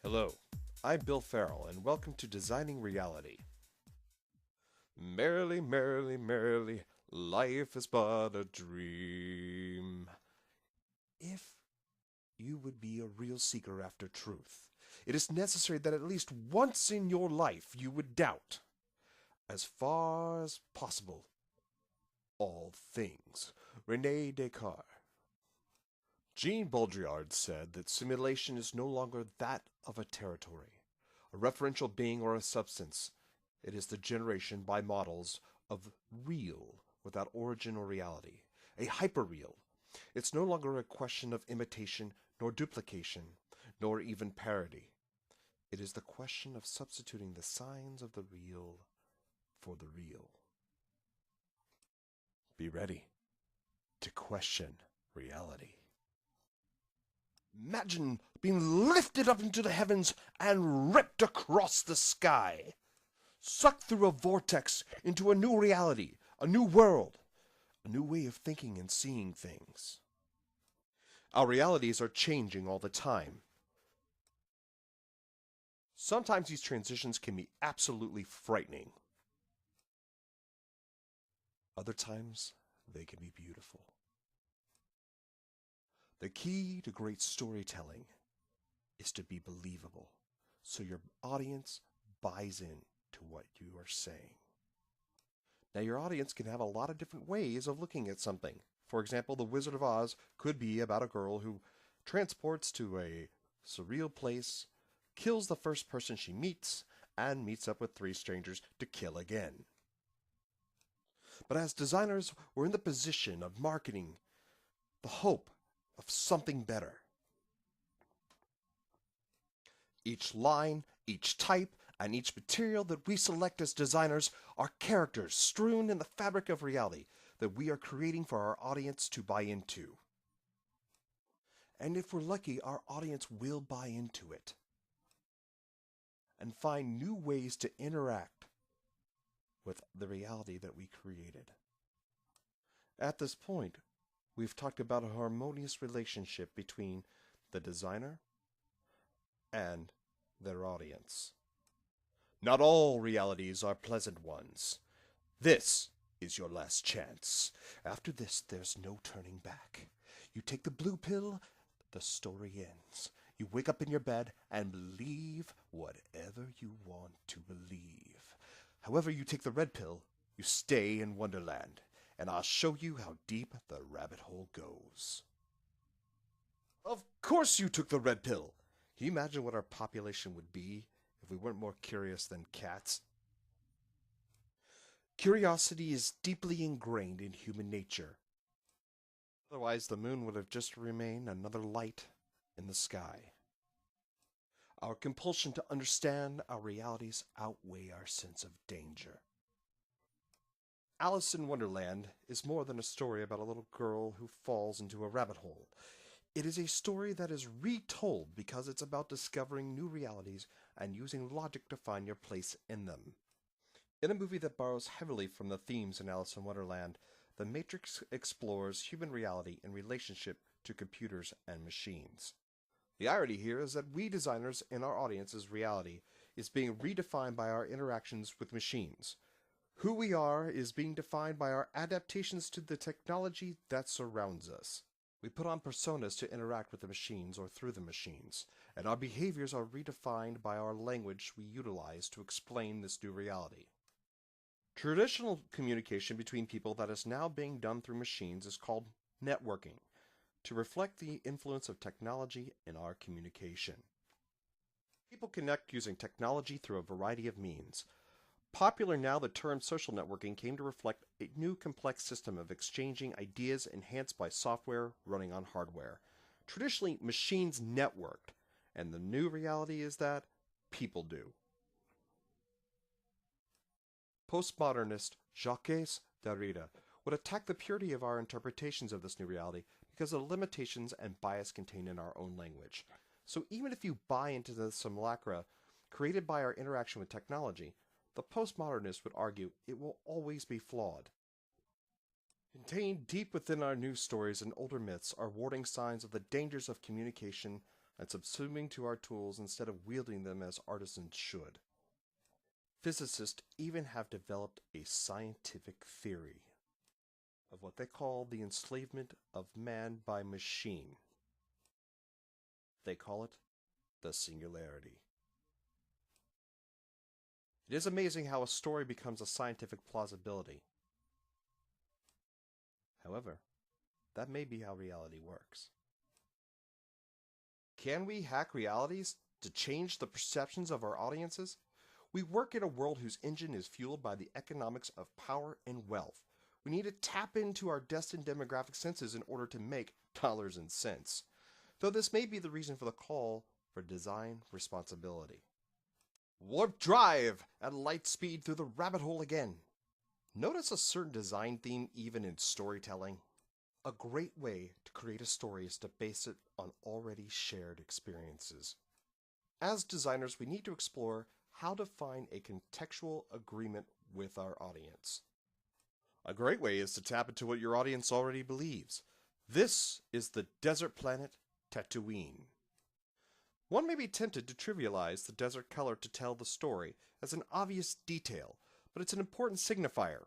Hello, I'm Bill Farrell, and welcome to Designing Reality. Merrily, merrily, merrily, life is but a dream. If you would be a real seeker after truth, it is necessary that at least once in your life you would doubt, as far as possible, all things. Rene Descartes. Jean Baudrillard said that simulation is no longer that of a territory, a referential being or a substance. It is the generation by models of real without origin or reality, a hyperreal. It's no longer a question of imitation nor duplication, nor even parody. It is the question of substituting the signs of the real for the real. Be ready to question reality. Imagine being lifted up into the heavens and ripped across the sky, sucked through a vortex into a new reality, a new world, a new way of thinking and seeing things. Our realities are changing all the time. Sometimes these transitions can be absolutely frightening. Other times, they can be beautiful. The key to great storytelling is to be believable, so your audience buys in to what you are saying. Now, your audience can have a lot of different ways of looking at something. For example, The Wizard of Oz could be about a girl who transports to a surreal place, kills the first person she meets, and meets up with three strangers to kill again. But as designers, we're in the position of marketing the hope of something better. Each line, each type, and each material that we select as designers are characters strewn in the fabric of reality that we are creating for our audience to buy into. And if we're lucky, our audience will buy into it and find new ways to interact with the reality that we created. At this point, we've talked about a harmonious relationship between the designer and their audience. Not all realities are pleasant ones. This is your last chance. After this, there's no turning back. You take the blue pill, the story ends. You wake up in your bed and believe whatever you want to believe. However, you take the red pill, you stay in Wonderland, and I'll show you how deep the rabbit hole goes. Of course you took the red pill! Can you imagine what our population would be if we weren't more curious than cats? Curiosity is deeply ingrained in human nature. Otherwise, the moon would have just remained another light in the sky. Our compulsion to understand our realities outweigh our sense of danger. Alice in Wonderland is more than a story about a little girl who falls into a rabbit hole. It is a story that is retold because it's about discovering new realities and using logic to find your place in them. In a movie that borrows heavily from the themes in Alice in Wonderland, The Matrix explores human reality in relationship to computers and machines. The irony here is that we designers in our audience's reality is being redefined by our interactions with machines. Who we are is being defined by our adaptations to the technology that surrounds us. We put on personas to interact with the machines or through the machines, and our behaviors are redefined by our language we utilize to explain this new reality. Traditional communication between people that is now being done through machines is called networking, to reflect the influence of technology in our communication. People connect using technology through a variety of means. Popular now, the term social networking came to reflect a new complex system of exchanging ideas enhanced by software running on hardware. Traditionally, machines networked, and the new reality is that people do. Postmodernist Jacques Derrida would attack the purity of our interpretations of this new reality because of the limitations and bias contained in our own language. So even if you buy into the simulacra created by our interaction with technology, the postmodernist would argue it will always be flawed. Contained deep within our news stories and older myths are warning signs of the dangers of communication and subsuming to our tools instead of wielding them as artisans should. Physicists even have developed a scientific theory of what they call the enslavement of man by machine. They call it the singularity. It is amazing how a story becomes a scientific plausibility. However, that may be how reality works. Can we hack realities to change the perceptions of our audiences? We work in a world whose engine is fueled by the economics of power and wealth. We need to tap into our destined demographic senses in order to make dollars and cents. Though this may be the reason for the call for design responsibility. Warp drive at light speed through the rabbit hole again. Notice a certain design theme even in storytelling? A great way to create a story is to base it on already shared experiences. As designers, we need to explore how to find a contextual agreement with our audience. A great way is to tap into what your audience already believes. This is the desert planet Tatooine. One may be tempted to trivialize the desert color to tell the story as an obvious detail, but it's an important signifier,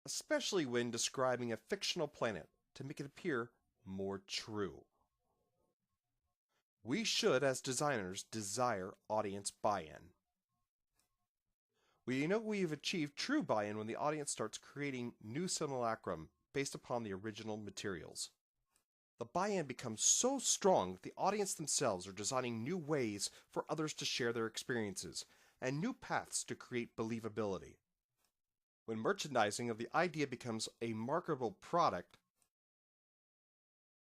especially when describing a fictional planet to make it appear more true. We should, as designers, desire audience buy-in. We know we've achieved true buy-in when the audience starts creating new simulacrum based upon the original materials. The buy-in becomes so strong that the audience themselves are designing new ways for others to share their experiences, and new paths to create believability. When merchandising of the idea becomes a marketable product,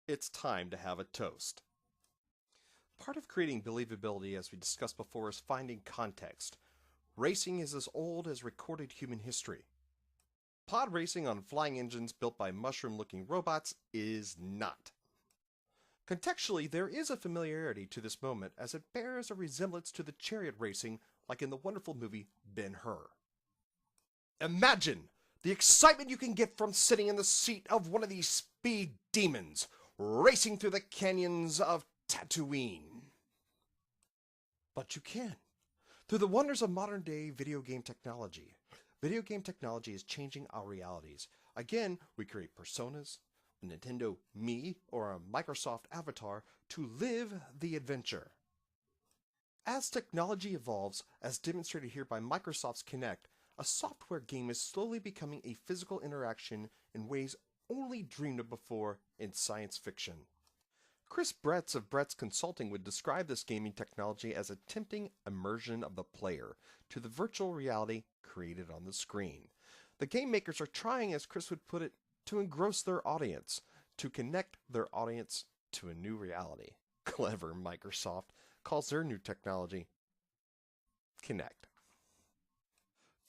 it's time to have a toast. Part of creating believability, as we discussed before, is finding context. Racing is as old as recorded human history. Pod racing on flying engines built by mushroom-looking robots is not. Contextually, there is a familiarity to this moment as it bears a resemblance to the chariot racing like in the wonderful movie Ben-Hur. Imagine the excitement you can get from sitting in the seat of one of these speed demons racing through the canyons of Tatooine. But you can. Through the wonders of modern-day video game technology. Video game technology is changing our realities. Again, we create personas, a Nintendo Mii, or a Microsoft avatar to live the adventure. As technology evolves, as demonstrated here by Microsoft's Kinect, a software game is slowly becoming a physical interaction in ways only dreamed of before in science fiction. Chris Bretz of Bretz Consulting would describe this gaming technology as attempting immersion of the player to the virtual reality created on the screen. The game makers are trying, as Chris would put it, to engross their audience, to connect their audience to a new reality. Clever, Microsoft calls their new technology Kinect.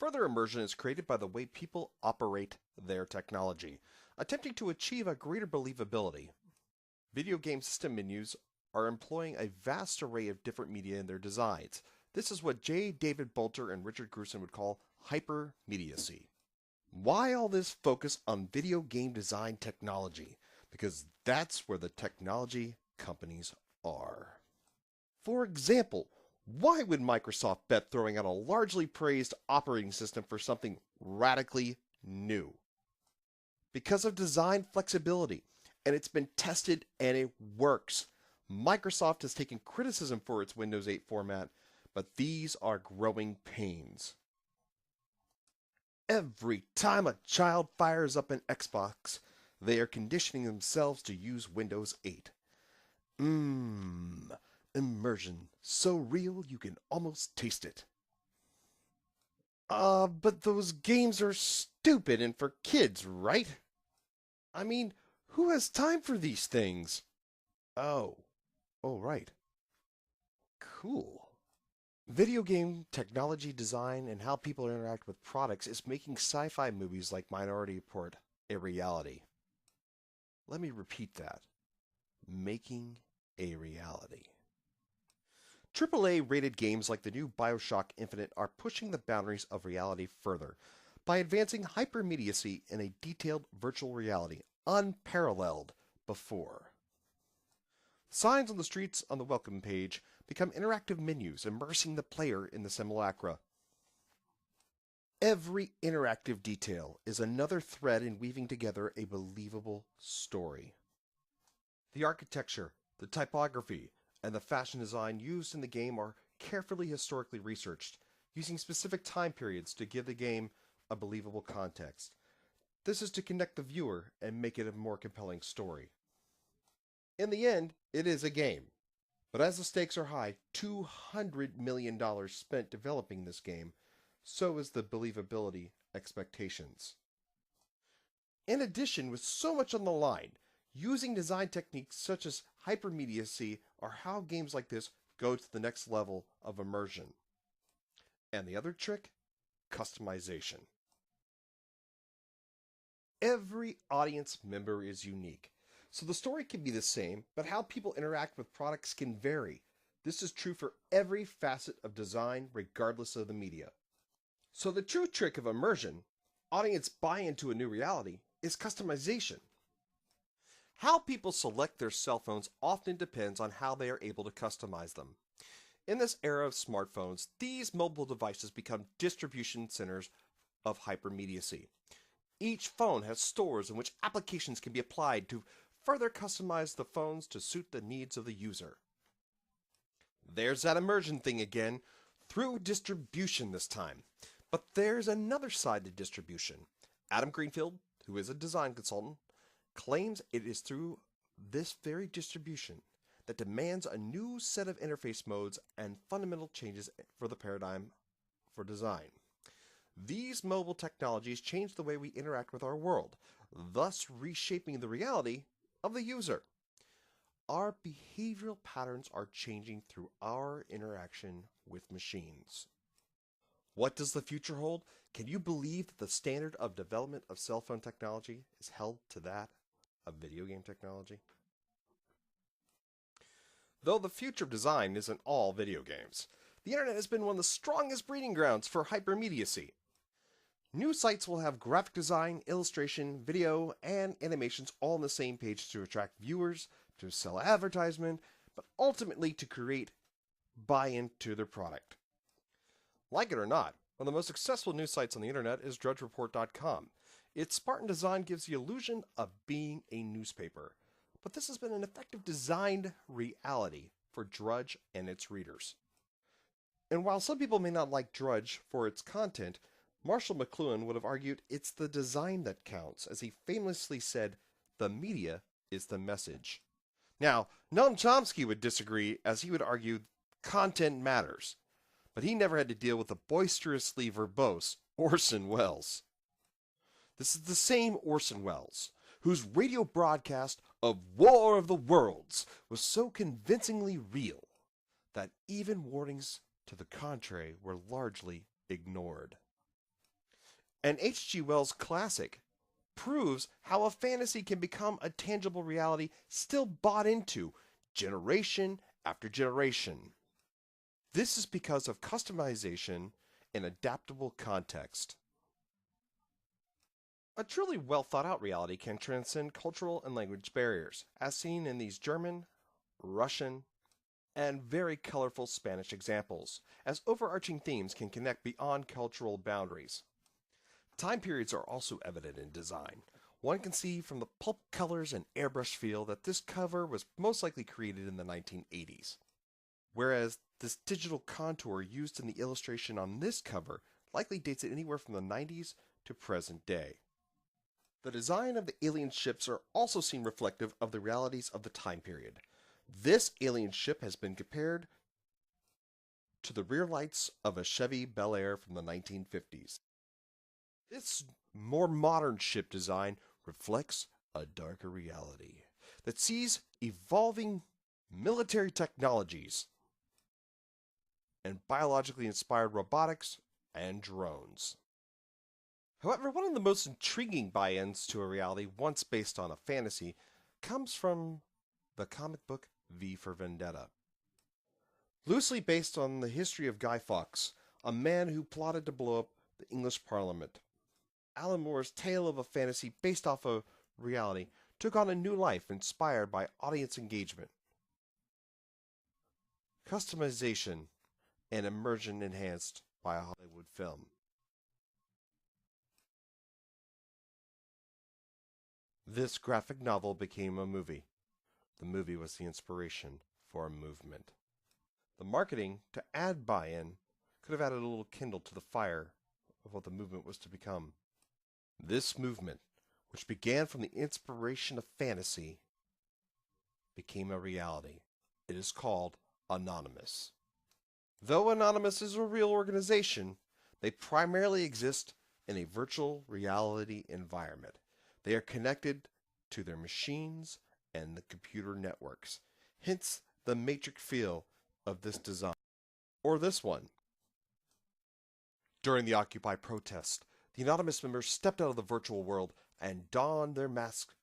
Further immersion is created by the way people operate their technology, attempting to achieve a greater believability. Video game system menus are employing a vast array of different media in their designs. This is what J. David Bolter and Richard Gruson would call hypermediacy. Why all this focus on video game design technology? Because that's where the technology companies are. For example, why would Microsoft bet throwing out a largely praised operating system for something radically new? Because of design flexibility, and it's been tested and it works. Microsoft has taken criticism for its Windows 8 format, but these are growing pains. Every time a child fires up an Xbox, they are conditioning themselves to use Windows 8. Immersion, so real you can almost taste it. But those games are stupid and for kids, right? I mean, who has time for these things? Oh, right. Cool. Video game technology design and how people interact with products is making sci-fi movies like Minority Report a reality. Let me repeat that. Making a reality. AAA rated games like the new BioShock Infinite are pushing the boundaries of reality further by advancing hypermediacy in a detailed virtual reality unparalleled before. Signs on the streets on the welcome page become interactive menus, immersing the player in the simulacra. Every interactive detail is another thread in weaving together a believable story. The architecture, the typography, and the fashion design used in the game are carefully historically researched, using specific time periods to give the game a believable context. This is to connect the viewer and make it a more compelling story. In the end, it is a game. But as the stakes are high, $200 million spent developing this game, so is the believability expectations. In addition, with so much on the line, using design techniques such as hypermediacy are how games like this go to the next level of immersion. And the other trick? Customization. Every audience member is unique, so the story can be the same, but how people interact with products can vary. This is true for every facet of design, regardless of the media. So the true trick of immersion, audience buy-in to a new reality, is customization. How people select their cell phones often depends on how they are able to customize them. In this era of smartphones, these mobile devices become distribution centers of hypermediacy. Each phone has stores in which applications can be applied to further customize the phones to suit the needs of the user. There's that immersion thing again, through distribution this time. But there's another side to distribution. Adam Greenfield, who is a design consultant, claims it is through this very distribution that demands a new set of interface modes and fundamental changes for the paradigm for design. These mobile technologies change the way we interact with our world, thus reshaping the reality of the user. Our behavioral patterns are changing through our interaction with machines. What does the future hold? Can you believe that the standard of development of cell phone technology is held to that of video game technology? Though the future of design isn't all video games, the internet has been one of the strongest breeding grounds for hypermediacy. New sites will have graphic design, illustration, video, and animations all on the same page to attract viewers, to sell advertisement, but ultimately to create buy-in to their product. Like it or not, one of the most successful news sites on the internet is DrudgeReport.com. Its Spartan design gives the illusion of being a newspaper, but this has been an effective designed reality for Drudge and its readers. And while some people may not like Drudge for its content, Marshall McLuhan would have argued it's the design that counts, as he famously said, "The media is the message." Now, Noam Chomsky would disagree, as he would argue content matters, but he never had to deal with the boisterously verbose Orson Welles. This is the same Orson Welles, whose radio broadcast of War of the Worlds was so convincingly real that even warnings to the contrary were largely ignored. And H.G. Wells' classic proves how a fantasy can become a tangible reality still bought into generation after generation. This is because of customization and adaptable context. A truly well thought out reality can transcend cultural and language barriers, as seen in these German, Russian, and very colorful Spanish examples, as overarching themes can connect beyond cultural boundaries. Time periods are also evident in design. One can see from the pulp colors and airbrush feel that this cover was most likely created in the 1980s, whereas this digital contour used in the illustration on this cover likely dates it anywhere from the 90s to present day. The design of the alien ships are also seen reflective of the realities of the time period. This alien ship has been compared to the rear lights of a Chevy Bel Air from the 1950s. This more modern ship design reflects a darker reality that sees evolving military technologies and biologically inspired robotics and drones. However, one of the most intriguing buy-ins to a reality once based on a fantasy comes from the comic book V for Vendetta. Loosely based on the history of Guy Fawkes, a man who plotted to blow up the English Parliament, Alan Moore's tale of a fantasy based off of reality took on a new life inspired by audience engagement. customization, and immersion enhanced by a Hollywood film. This graphic novel became a movie. The movie was the inspiration for a movement. The marketing to add buy-in could have added a little kindle to the fire of what the movement was to become. This movement, which began from the inspiration of fantasy, became a reality. It is called Anonymous. Though Anonymous is a real organization, they primarily exist in a virtual reality environment. They are connected to their machines and the computer networks, hence the matrix feel of this design, or this one. During the Occupy protest, the Anonymous members stepped out of the virtual world and donned their masks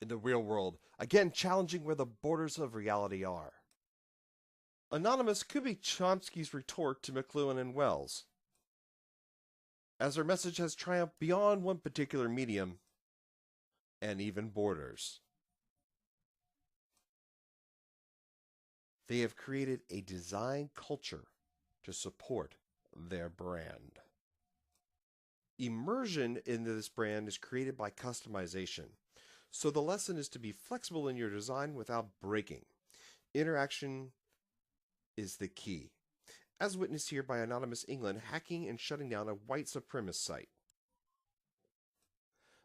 in the real world, again challenging where the borders of reality are. Anonymous could be Chomsky's retort to McLuhan and Wells, as their message has triumphed beyond one particular medium and even borders. They have created a design culture to support their brand. Immersion in this brand is created by customization. So the lesson is to be flexible in your design without breaking. Interaction is the key, as witnessed here by Anonymous England hacking and shutting down a white supremacist site.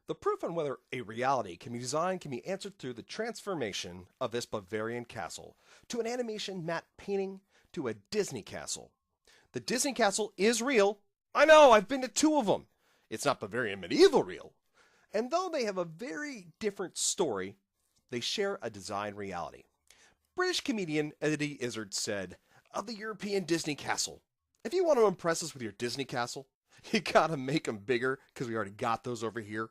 The proof on whether a reality can be designed can be answered through the transformation of this Bavarian castle to an animation matte painting to a Disney castle. The Disney castle is real. I know, I've been to 2 of them. It's not Bavarian medieval real. And though they have a very different story, they share a design reality. British comedian Eddie Izzard said of the European Disney castle, if you want to impress us with your Disney castle, you gotta make them bigger because we already got those over here.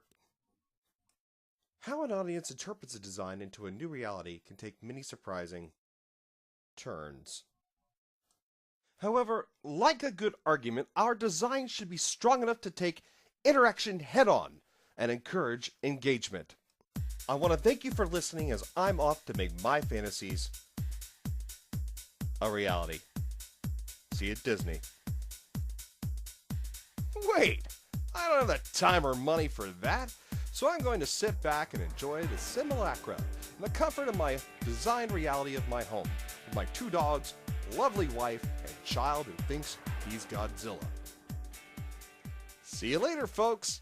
How an audience interprets a design into a new reality can take many surprising turns. However, like a good argument, our design should be strong enough to take interaction head-on and encourage engagement. I want to thank you for listening as I'm off to make my fantasies a reality. See you at Disney. Wait, I don't have the time or money for that. So I'm going to sit back and enjoy the simulacra in the comfort of my designed reality of my home, with my 2 dogs, lovely wife, and child who thinks he's Godzilla. See you later, folks!